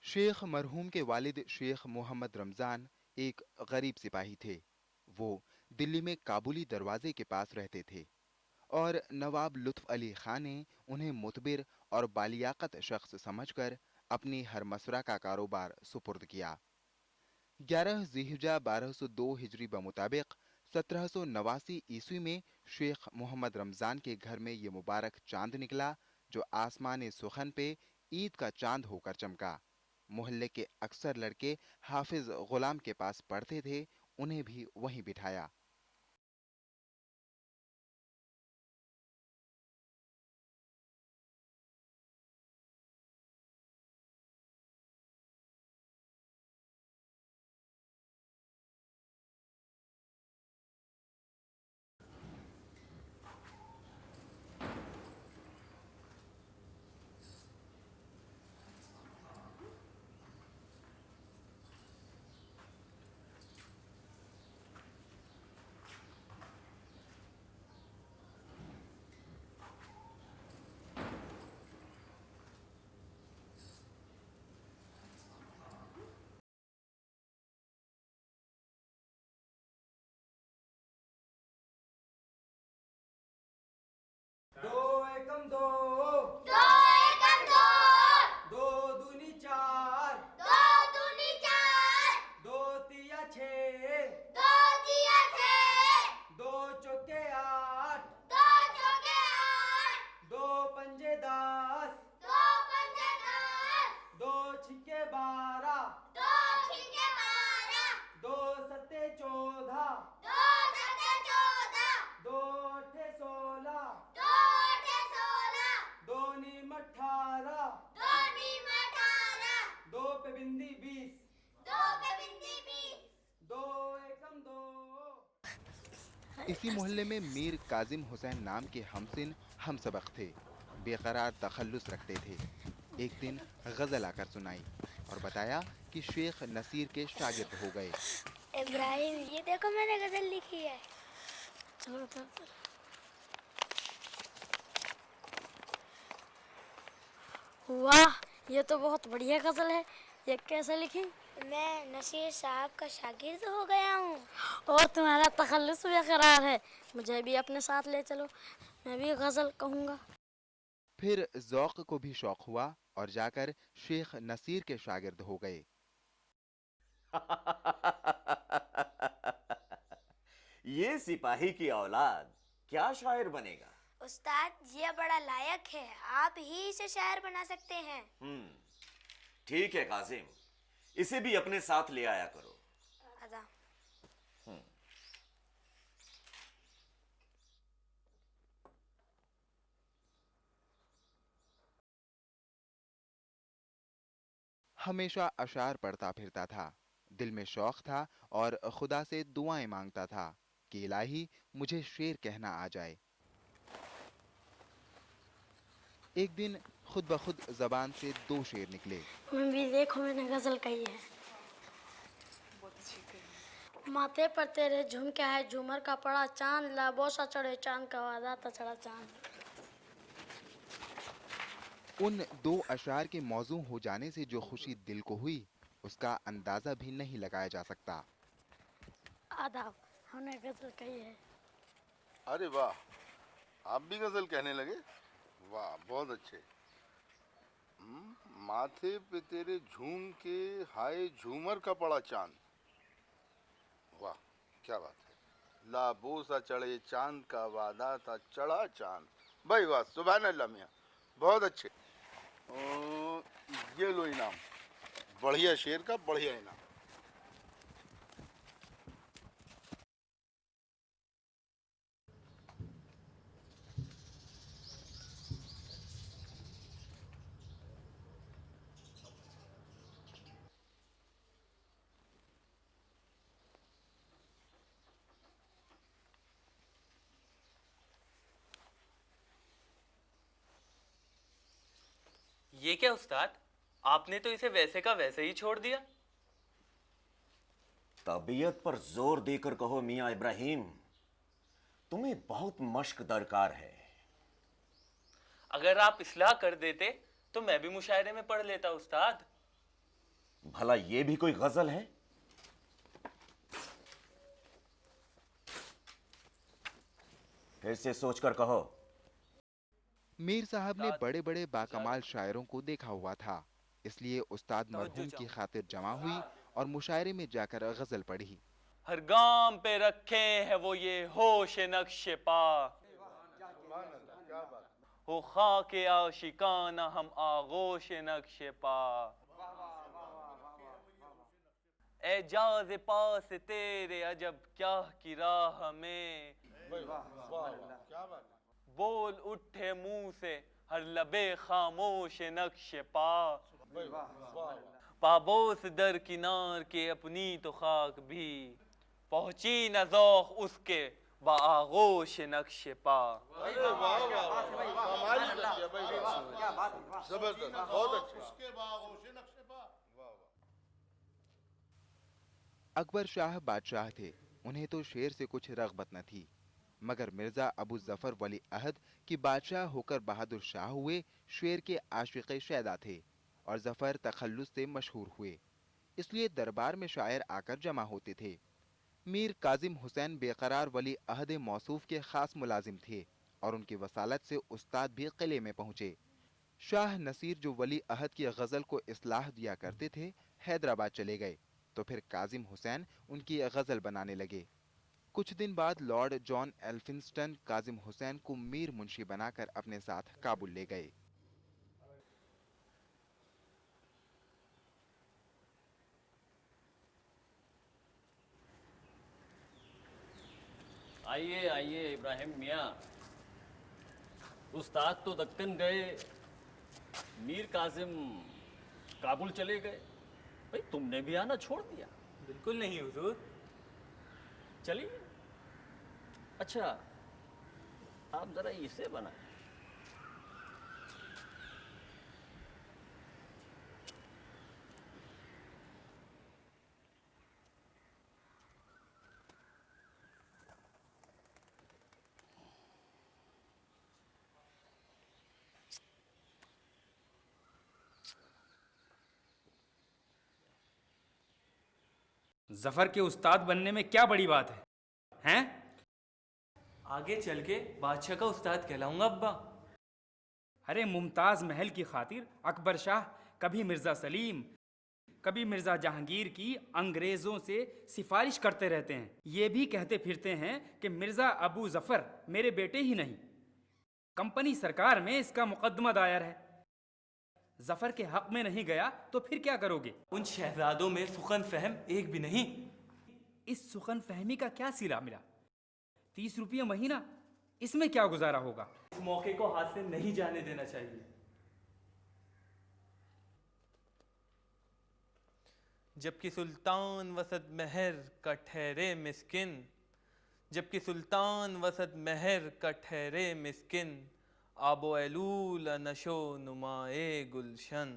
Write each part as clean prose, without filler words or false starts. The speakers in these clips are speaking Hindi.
शेख मरहूम के वालिद शेख मोहम्मद रमज़ान एक गरीब सिपाही थे। वो दिल्ली में काबुली दरवाजे के पास रहते थे और नवाब लुत्फ अली खां ने उन्हें मुतबिर और बालियाकत शख्स समझकर अपनी हर मसरा का कारोबार सुपुर्द किया। 11 जिलहिज्जा 1202 हिजरी बमुताबिक 1789 ईस्वी में शेख मोहम्मद रमज़ान के घर में ये मुबारक चांद निकला जो आसमान सुखन पे ईद का चांद होकर चमका। मोहल्ले के अक्सर लड़के हाफिज गुलाम के पास पढ़ते थे, उन्हें भी वहीं बिठाया। दो एकम दो, दो एकम दो, दो दूनी चार, दो दूनी चार, दो तिया छः, दो तिया छः, दो चौके आठ, दो चौके आठ, दो पंजे 10, दो पंजे 10, दो छिक्के 12, दो छिक्के 12, दो सत्ते 14, दो सत्ते 14, दो अठे 16, दो अठे 16, दो नीम 18, दो नीम 18, दो पे बिंदी 20, दो पे बिंदी 20, दो एकम दो। इसी मोहल्ले में मीर काजिम हुसैन नाम के हमसिन हम सबक थे। बेकरार तखल्लुस रखते थे। एक दिन गजल आकर सुनाई और बताया कि शेख नसीर के शागिर्द हो गए। इब्राहिम, ये देखो मैंने गजल लिखी है। चलो तो। वाह, ये तो बहुत बढ़िया गजल है। ये कैसे लिखी? मैं नसीर साहब का शागिर्द हो गया हूँ। और तुम्हारा तखल्लुस बेकरार है। मुझे भी अपने साथ ले चलो, मैं भी गजल कहूँगा। फिर ज़ौक़ को भी शौक हुआ और जाकर शेख नसीर के शागिर्द हो गए। ये सिपाही की औलाद क्या शायर बनेगा। उस्ताद, ये बड़ा लायक है, आप ही इसे शायर बना सकते हैं। ठीक है काजिम, इसे भी अपने साथ ले आया करो। अदा। हमेशा अशार पढ़ता फिरता था। दिल में शौक था और खुदा से दुआएं मांगता था कि इलाही मुझे शेर कहना आ जाए। एक दिन खुद ब खुद जबान से दो शेर निकले। मैं भी देखो, मैंने गजल कही है। माथे पर तेरे झुमके है, झूमर का पड़ा चांद, ला बोसा चढ़े चांद का वादा था चढ़ा चांद। उन दो अशार के मौजू हो जाने से जो खुशी दिल को हुई उसका अंदाजा भी नहीं लगाया जा सकता। आदाब, हमने गजल कही है। अरे वाह, आप भी गजल कहने लगे? वाह, बहुत अच्छे। माथे पे तेरे झूम के हाय झूमर का पड़ा चांद। वाह, क्या बात है। ला बोसा चढ़े चांद का वादा था चढ़ा चांद। भाई वाह, सुभान अल्लाह मियाँ, बहुत अच्छे। ये लो इनाम, बढ़िया शेर का बढ़िया इनाम। ये क्या उस्ताद, आपने तो इसे वैसे का वैसे ही छोड़ दिया। तबीयत पर जोर देकर कहो मियां इब्राहिम, तुम्हें बहुत मश्क दरकार है। अगर आप इस्लाह कर देते तो मैं भी मुशायरे में पढ़ लेता उस्ताद। भला ये भी कोई गजल है? फिर से सोचकर कहो। मीर साहब ने बड़े बड़े बाकमाल शायरों को देखा हुआ था, इसलिए उस्ताद मरहूम की खातिर जमा हुई और मुशायरे में जाकर गजल पढ़ी। हर गाम पे रखे हैं वो ये होश नक्शे पा, हो खाके आशिकाना हम आगोश नक्शे पा। एजाज पास तेरे अजब क्या की राह में, बोल उठे मुंह से हर लबे खामोश नक्शे पा। पाबोस दर किनार के अपनी तो खाक भी, पहुंची न ज़ौक़ उसके बागोश नक्शे पा। जबरदस्त, बहुत अच्छा। अकबर शाह बादशाह थे, उन्हें तो शेर से कुछ रग़बत न थी, मगर मिर्जा अबू जफर वली अहद की बादशाह होकर बहादुर शाह हुए शेर के आशिक़ शैदा थे और जफर तखल्लुस से मशहूर हुए, इसलिए दरबार में शायर आकर जमा होते थे। मीर काजिम हुसैन बेकरार वली अहद मौसूफ के खास मुलाजिम थे और उनकी वसालत से उस्ताद भी किले में पहुंचे। शाह नसीर जो वली अहद की गज़ल को इस्लाह दिया करते थे, हैदराबाद चले गए, तो फिर काजिम हुसैन उनकी गज़ल बनाने लगे। कुछ दिन बाद लॉर्ड जॉन एल्फिंस्टन काजिम हुसैन को मीर मुंशी बनाकर अपने साथ काबुल ले गए। आइए आइए इब्राहिम मियाँ, उस्ताद तो दक्कन गए, मीर काजिम काबुल चले गए, भाई तुमने भी आना छोड़ दिया। बिल्कुल नहीं हुजूर। चलिए, अच्छा आप जरा इसे बनाएं। जफर के उस्ताद बनने में क्या बड़ी बात है, हैं? आगे चल के बादशाह का उस्ताद कहलाऊंगा अब्बा। अरे मुमताज महल की खातिर अकबर शाह कभी मिर्जा सलीम, कभी मिर्जा जहांगीर की अंग्रेजों से सिफारिश करते रहते हैं। ये भी कहते फिरते हैं कि मिर्जा अबू जफर मेरे बेटे ही नहीं, कंपनी सरकार में इसका मुकदमा दायर है। जफर के हक में नहीं गया तो फिर क्या करोगे? उन शहजादों में सुखन फहम एक भी नहीं। इस सुखन फहमी का क्या सिला मिला? 30 रुपये महीना, इसमें क्या गुजारा होगा? इस मौके को हाथ से नहीं जाने देना चाहिए। जबकि सुल्तान वसत महर का ठहरे मिस्किन, जबकि सुल्तान वसत महर का ठहरे मिस्किन, आबो एलूल नशो नुमाए गुलशन।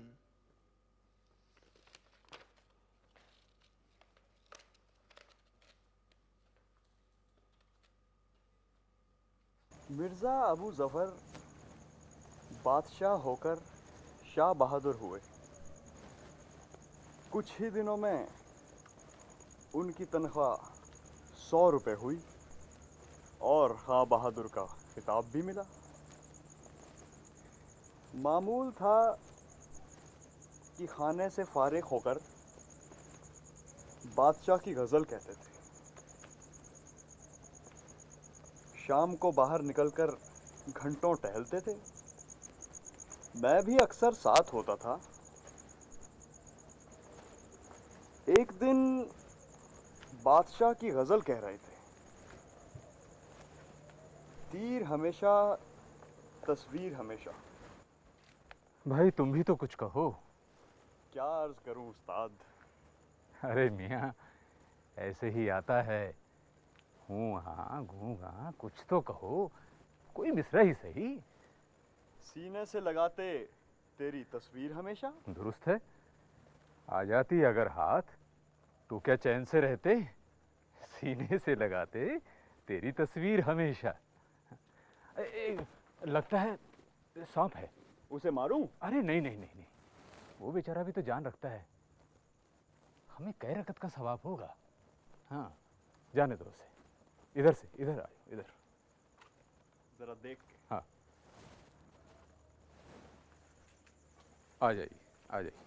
मिर्ज़ा अबू ज़फ़र बादशाह होकर शाह बहादुर हुए। कुछ ही दिनों में उनकी तनख्वाह 100 रुपये हुई और शाह बहादुर का खिताब भी मिला। मामूल था कि खाने से फारिग होकर बादशाह की गज़ल कहते थे। शाम को बाहर निकलकर घंटों टहलते थे। मैं भी अक्सर साथ होता था। एक दिन बादशाह की गज़ल कह रहे थे, तीर हमेशा तस्वीर हमेशा। भाई तुम भी तो कुछ कहो। क्या अर्ज करूं उस्ताद। अरे मियाँ, ऐसे ही आता है, हूँ हाँ घूँ कुछ तो कहो, कोई मिसरा ही सही। सीने से लगाते तेरी तस्वीर हमेशा। दुरुस्त है, आ जाती अगर हाथ तो क्या चैन से रहते। सीने से लगाते तेरी तस्वीर हमेशा। लगता है सांप है। उसे मारूं? अरे नहीं नहीं नहीं नहीं, वो बेचारा भी तो जान रखता है। हमें कई रकत का सवाब होगा। हाँ, जाने दो उसे। इधर से, इधर आयो, इधर। जरा देख के। हाँ, आ जाइए, आ जाइए।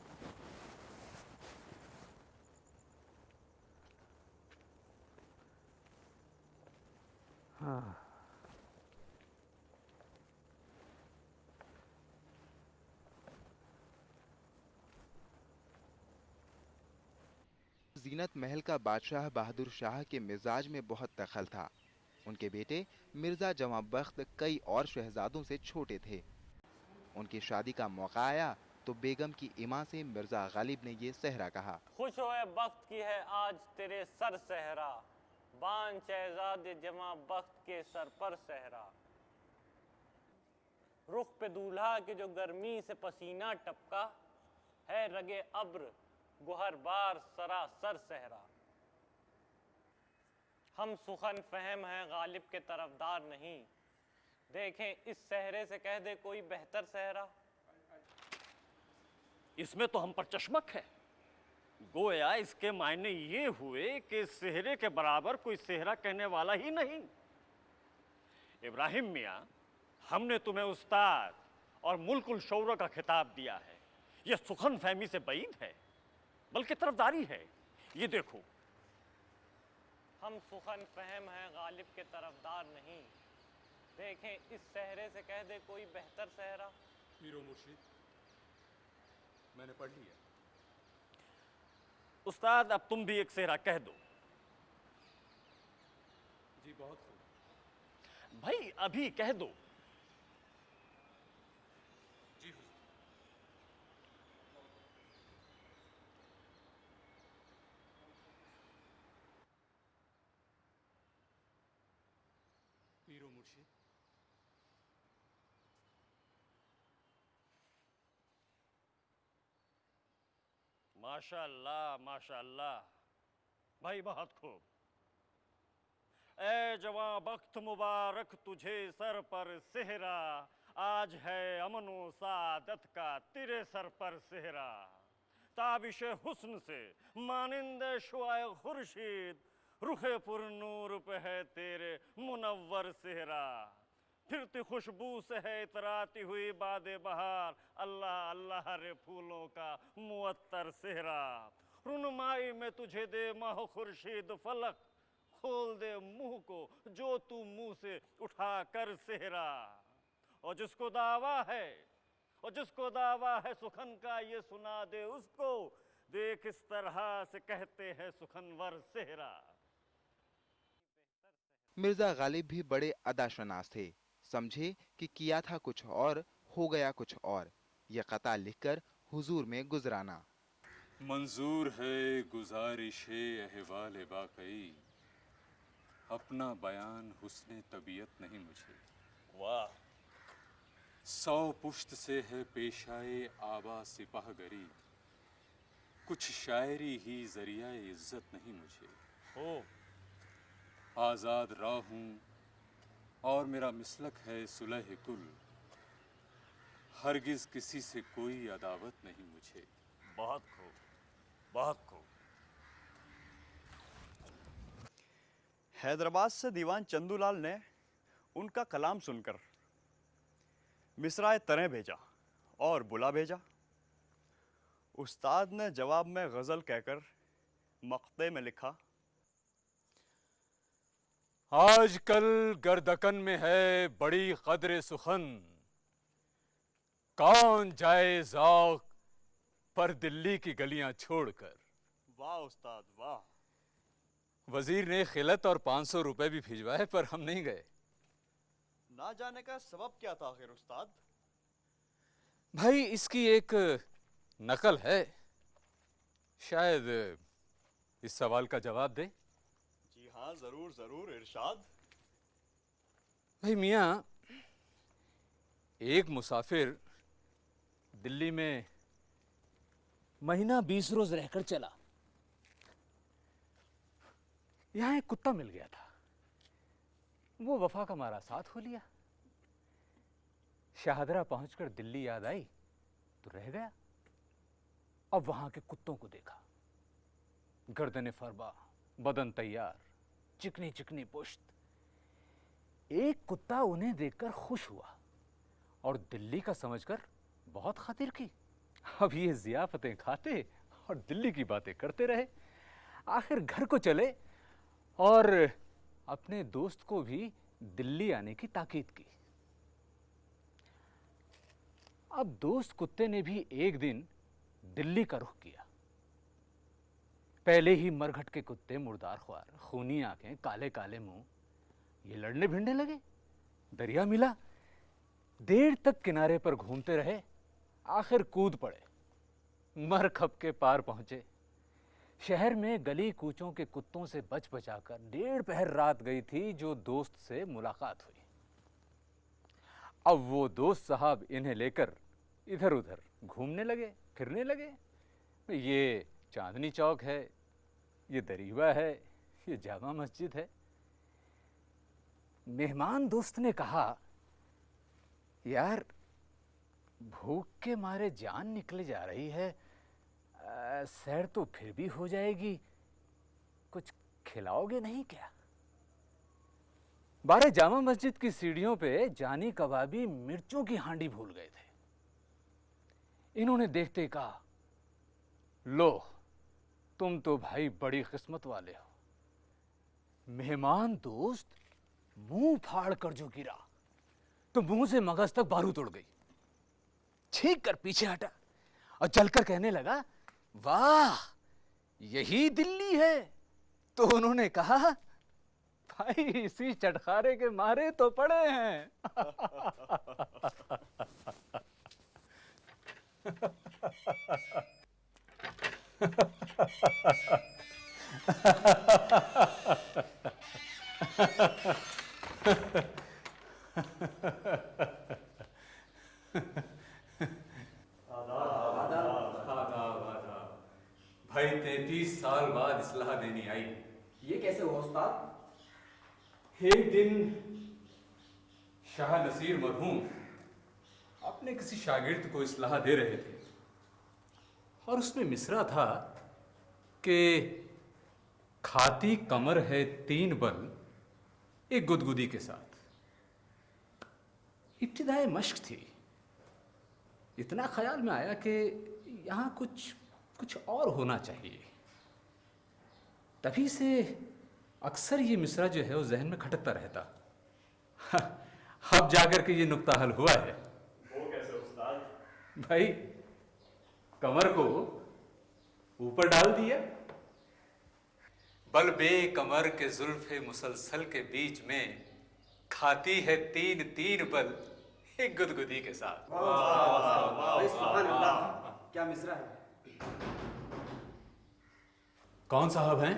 हाँ, जीनत महल का बादशाह बहादुर शाह के मिजाज में बहुत दखल था। उनके बेटे मिर्जा जवां बख्त कई और शहजादों से छोटे थे। उनकी शादी का मौका आया तो बेगम की इमां से मिर्जा गालिब ने ये सहरा कहा। खुश होए बख्त की है आज तेरे सर सहरा, बान शहजादे जमा बख्त के सर पर सहरा। रुख पे दूल्हा के जो गर्मी से पसीना टपका, है रगे अब्र गुहर बार सरासर सहरा। हम सुखन फहम हैं गालिब के तरफदार नहीं, देखें इस सहरे से कह दे कोई बेहतर सहरा। इसमें तो हम पर चश्मक है। गोया इसके मायने ये हुए कि सेहरे के बराबर कोई सेहरा कहने वाला ही नहीं। इब्राहिम मियाँ, हमने तुम्हें उस्ताद और मुल्कुल शौरा का खिताब दिया है। यह सुखन फहमी से बईद है, बल्कि तरफदारी है। ये देखो, हम सुखन फहम हैं गालिब के तरफदार नहीं, देखें इस सहरे से कह दे कोई बेहतर सहरा। पीरो मुर्शिद, मैंने पढ़ लिया। उस्ताद अब तुम भी एक सेहरा कह दो। जी बहुत खूब। भाई अभी कह दो। जी हुजूर। पीरो मुर्शिद, माशाअल्लाह माशाअल्लाह, भाई बहुत खूब। ए जवां बख्त मुबारक तुझे सर पर सेहरा, आज है अमनो सादत का तेरे सर पर सेहरा। ताबिश हुस्न से मानिंद शुआए खुर्शीद, रुखे पुर नूर पे है तेरे मुनव्वर सेहरा। फिरती खुशबू से है इतराती हुई बादे बहार, अल्लाह अल्लाह रे फूलों का मुअत्तर सेहरा। रुनुमाई में तुझे दे माह खुर्शीद फलक, खोल दे मुंह को जो तू मुंह से उठा कर सेहरा। और जिसको दावा है सुखन का ये सुना दे उसको, देख इस तरह से कहते हैं सुखनवर सेहरा। मिर्जा गालिब भी बड़े अदाशनास थे। समझे कि किया था कुछ और, हो गया कुछ और। ये कता लिखकर हुजूर में गुजराना। मंजूर है गुजारिशे अहवाल बाकई, अपना बयान हुस्ने तबीयत नहीं मुझे। वाह। 100 पुश्त से है पेशाए आबा सिपाहगरी, कुछ शायरी ही जरिया इज्जत नहीं मुझे। हो आज़ाद राह हूँ और मेरा मिसलक है सुलह कुल, हरगिज किसी से कोई अदावत नहीं मुझे। बहुत खूब, बहुत खूब। हैदराबाद से दीवान चंदूलाल ने उनका कलाम सुनकर मिसराए तरह भेजा और बुला भेजा। उस्ताद ने जवाब में गज़ल कहकर मक़ते में लिखा, आजकल गर्दकन में है बड़ी कद्र सुखन, कौन जाए ज़ौक़ पर दिल्ली की गलियां छोड़कर। वाह उस्ताद वाह। वजीर ने खिलत और 500 रुपए भी भिजवाए पर हम नहीं गए। ना जाने का सबब क्या था आखिर उस्ताद? भाई इसकी एक नकल है, शायद इस सवाल का जवाब दे। जी हाँ जरूर जरूर, इरशाद। भाई मियाँ, एक मुसाफिर दिल्ली में महीना 20 रोज रहकर चला। यहां एक कुत्ता मिल गया था, वो वफा का मारा साथ हो लिया। शाहदरा पहुंचकर दिल्ली याद आई तो रह गया। अब वहां के कुत्तों को देखा, गर्दन फरबा, बदन तैयार, चिकनी चिकनी पुश्त। एक कुत्ता उन्हें देखकर खुश हुआ और दिल्ली का समझकर बहुत खातिर की। अब ये जियाफतें खाते और दिल्ली की बातें करते रहे। आखिर घर को चले और अपने दोस्त को भी दिल्ली आने की ताकीद की। अब दोस्त कुत्ते ने भी एक दिन दिल्ली का रुख किया। पहले ही मरघट के कुत्ते, मुर्दार ख्वार, खूनी आंखें, काले काले मुंह, ये लड़ने भिड़ने लगे। दरिया मिला, देर तक किनारे पर घूमते रहे, आखिर कूद पड़े, मर खप के पार पहुंचे। शहर में गली कूचों के कुत्तों से बच बचाकर 1.5 पहर रात गई थी जो दोस्त से मुलाकात हुई। अब वो दोस्त साहब इन्हें लेकर इधर उधर घूमने लगे, फिरने लगे। ये चांदनी चौक है, ये दरीबा है, ये जामा मस्जिद है। मेहमान दोस्त ने कहा, यार भूख के मारे जान निकले जा रही है, सैर तो फिर भी हो जाएगी, कुछ खिलाओगे नहीं क्या? बारे जामा मस्जिद की सीढ़ियों पे जानी कबाबी मिर्चों की हांडी भूल गए थे। इन्होंने देखते कहा, लो तुम तो भाई बड़ी किस्मत वाले हो। मेहमान दोस्त मुंह फाड़ कर जो गिरा तो मुंह से मगज तक बारूद उड़ गई। छींक कर पीछे हटा और जलकर कहने लगा, वाह यही दिल्ली है। तो उन्होंने कहा, भाई इसी चटखारे के मारे तो पड़े हैं। भाई 33 साल बाद इस्लाह देनी आई। ये कैसे हुआ उस्ताद? एक दिन शाह नसीर मरहूम अपने किसी शागिर्द को इस्लाह दे रहे थे और उसमें मिसरा था कि खाती कमर है 3 बल एक गुदगुदी के साथ। इब्तिदाई मश्क थी। इतना ख्याल में आया कि यहाँ कुछ और होना चाहिए। तभी से अक्सर ये मिसरा जो है वो जहन में खटकता रहता। अब जाकर के ये नुक्ता हल हुआ है। वो कैसे उस्ताद? भाई कमर को ऊपर डाल दिया, बल बे कमर के जुल्फे मुसलसल के बीच में खाती है 3 बल एक गुदगुदी के साथ। भाई सुभान अल्लाह, क्या मिसरा है। कौन साहब हैं?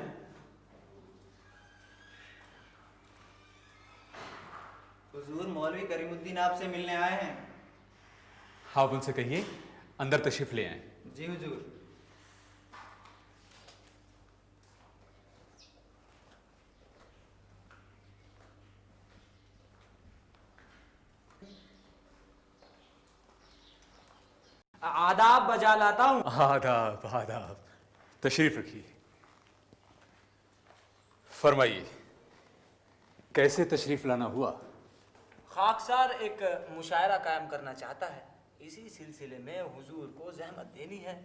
हुजूर मौलवी करीमुद्दीन आपसे मिलने आए हैं। आप उनसे कहिए अंदर तशरीफ ले आए। जी हुजूर। आदाब बजा लाता हूँ। आदाब आदाब, तशरीफ रखिए। फरमाइए कैसे तशरीफ लाना हुआ? खाकसार एक मुशायरा कायम करना चाहता है, इसी सिलसिले में हुजूर को जहमत देनी है।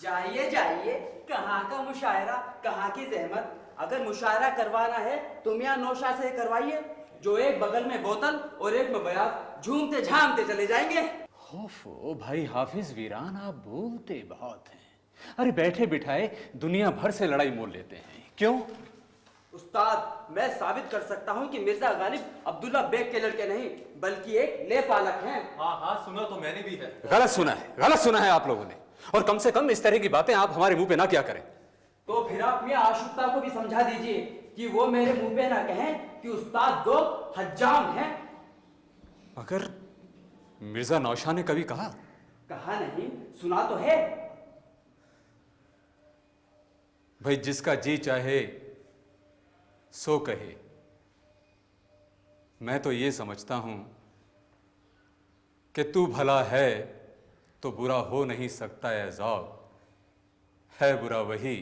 जाइए जाइए, कहाँ का मुशायरा, कहाँ की जहमत। अगर मुशायरा करवाना है तो मियाँ नौशा से करवाइए, जो एक बगल में बोतल और एक में बयात झूमते झामते चले जाएंगे। ओफो भाई हाफिज वीरान, आप बोलते बहुत हैं। अरे बैठे बिठाए दुनिया भर से लड़ाई मोल लेते हैं, क्यों? उस्ताद, मैं साबित कर सकता हूँ कि मिर्जा गालिब अब्दुल्ला बेग के लड़के नहीं बल्कि एक लेपालक हैं। हाँ सुना तो मैंने भी है। गलत सुना है आप लोगों ने, और कम से कम इस तरह की बातें आप हमारे मुंह पे ना क्या करें। तो फिर आप मियां आशुक्ता को भी समझा दीजिए कि वो मेरे मुंह पे ना कहें कि उस्ताद जो हज्जाम हैं। मगर मिर्जा नौशाह ने कभी कहा? कहा नहीं, सुना तो है। भाई जिसका जी चाहे सो कहे। मैं तो ये समझता हूं कि तू भला है तो बुरा हो नहीं सकता है। ज़ौक़ है बुरा वही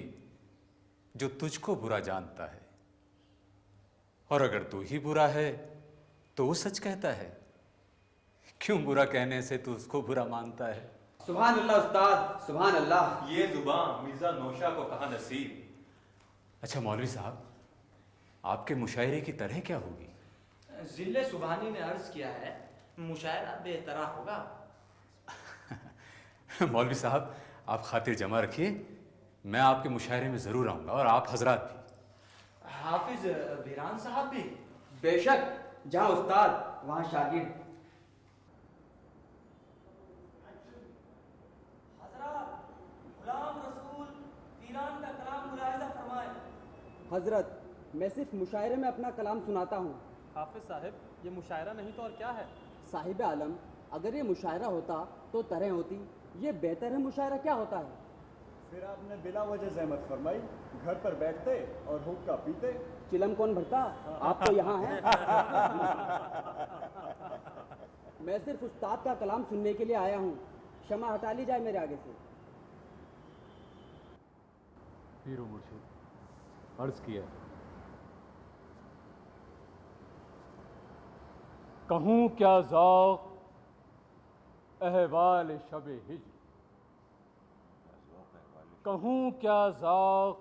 जो तुझको बुरा जानता है, और अगर तू ही बुरा है तो वो सच कहता है। क्यों बुरा कहने से तू उसको बुरा मानता है? सुभान अल्लाह उस्ताद, सुभान अल्लाह। ये जुबान मिर्जा नौशा को कहा नसीब। अच्छा मौलवी साहब, आपके मुशायरे की तरह क्या होगी? जिले सुबहानी ने अर्ज किया है, मुशायरा बेतरा होगा। मौलवी साहब, आप खातिर जमा रखिए, मैं आपके मुशायरे में जरूर आऊंगा, और आप हजरात भी। हाफिज वीरान साहब भी? बेशक, जहाँ उस्ताद वहाँ शागिर्द। हजरत, मैं सिर्फ मुशायरे में अपना कलाम सुनाता हूँ। हाफिज साहब, ये मुशायरा नहीं तो और क्या है? साहिब आलम, अगर ये मुशायरा होता तो तरह होती, ये बेहतर है मुशायरा क्या होता है? फिर आपने बिला वजह ज़हमत फरमाई, घर पर बैठते और हुक्का पीते। चिलम कौन भरता? आप तो यहाँ हैं। मैं सिर्फ उस्ताद का कलाम सुनने के लिए आया हूँ, क्षमा हटा ली जाए मेरे आगे से। पीरो मुर्शिद, अर्ज किया, कहूँ क्या ज़ौक़ अहवाल शब हिज्र, कहूँ क्या ज़ौक़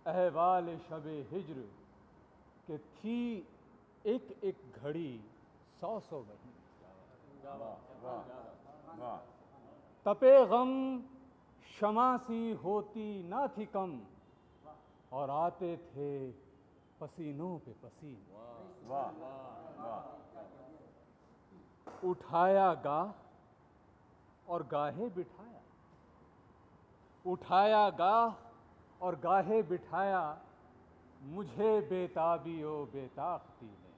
अहवाल शब हिज्र, कि थी एक एक घड़ी 100 महीने। तपे गम शमा सी होती ना थी कम, और आते थे पसीनों पे पसीने। उठाया गाह और गाहे बिठाया, उठाया गाह और गाहे बिठाया, मुझे बेताबी ओ बेताख्ती ने।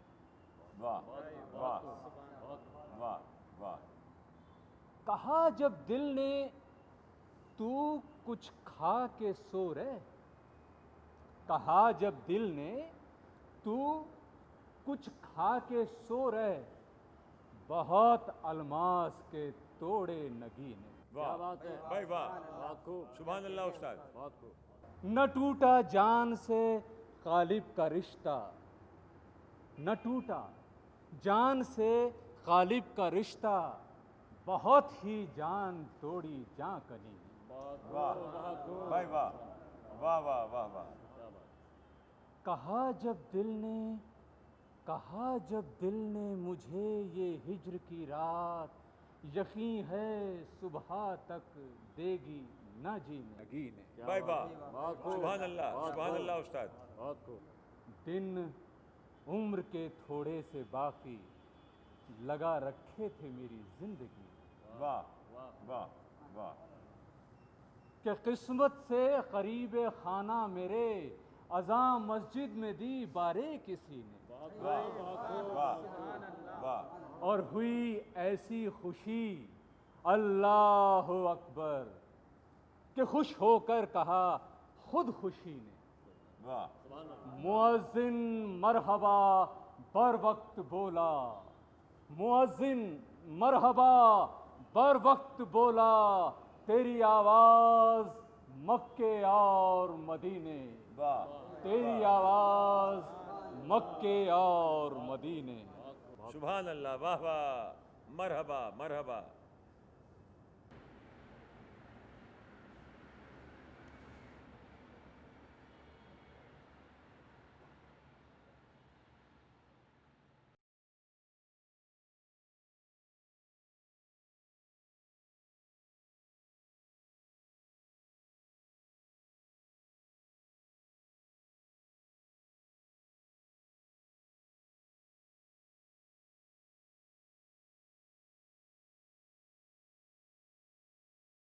वाह वाह वाह वाह। कहा जब दिल ने तू कुछ खा के सो रहे, कहा जब दिल ने तू कुछ खा के सो रहे, बहुत अलमास के तोड़े नगीने। वाह भाई वाह, सुभान अल्लाह उस्ताद। न टूटा जान से गालिब का रिश्ता, न टूटा जान से गालिब का रिश्ता, बहुत ही जान तोड़ी जां कली। वाह भाई वाह वाह वाह वाह वाह। कहा जब दिल ने, कहा जब दिल ने मुझे ये हिज्र की रात, यकीन है सुबह तक देगी न जीने। भाई वाह, सुभान अल्लाह उस्ताद। दिन उम्र के थोड़े से बाकी लगा रखे थे मेरी जिंदगी। वाह वाह वाह। कि किस्मत से करीब खाना मेरे, अज़ा मस्जिद में दी बारे किसी ने। और हुई ऐसी खुशी अल्लाह अकबर, कि खुश होकर कहा खुद खुशी ने। मुअज्जिन मरहबा बर वक्त बोला, मुअज्जिन मरहबा बर वक्त बोला, तेरी आवाज मक्के और मदीने। तेरी आवाज मक्के और मदीने। सुभान अल्लाह, वाह वाह, मरहबा मरहबा।